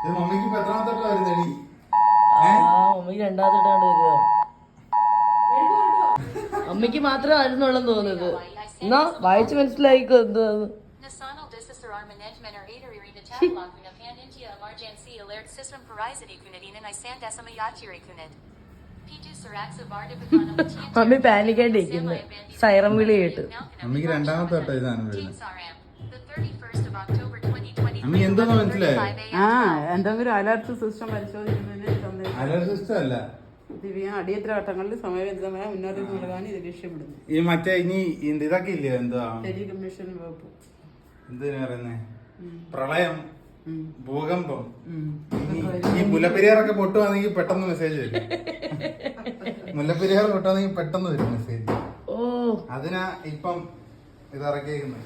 മമ്മിക്ക് ഇപ്പൊ എത്രാമത്തോട്ട് വരുന്നടി? മമ്മിക്ക് രണ്ടാമത്തോട്ടാണ്ട് വരിക. അമ്മയ്ക്ക് മാത്രമായിരുന്നുള്ളെന്ന് തോന്നുന്നത്. എന്നാ വായിച്ച് മനസ്സിലായിക്കോ എന്തുവാന്ന്. മമ്മി പാനിക്കാണ്ടിരിക്കുന്നു സൈറം വിളി കേട്ട്. അമ്മക്ക് രണ്ടാമത്തോട്ടാ ഇതാണ് വരുന്നത്. അമ്മ എന്താന്ന് മനസ്സിലായോ? എന്തെങ്കിലും അലർട്ട് സിസ്റ്റം പരിശോധിക്കുന്നതിന് അലർട്ട് സിസ്റ്റം അല്ല, അടിയന്തര ഘട്ടങ്ങളിൽ സമയബന്ധിതമായ മുന്നറിയിപ്പ് നൽകാൻ ഇത് ലക്ഷ്യമിടുന്നു. ഈ മറ്റേ ഇനി ഇതൊക്കെ ഇല്ലേ, എന്താ ടെലികമ്മീഷൻ വകുപ്പ്, എന്തിനാ പറയുന്നേ, പ്രളയം, ഭൂകമ്പം, ഈ മുല്ലപ്പെരിയാറൊക്കെ പൊട്ടുവാണെങ്കിൽ പെട്ടെന്ന് മെസ്സേജ് വരും. മുല്ലപ്പെരിയാർ പൊട്ടുവാണെങ്കിൽ പെട്ടെന്ന് വരും മെസ്സേജ്. അതിനാ ഇപ്പം ഇതിറക്കിയേക്കുന്നത്.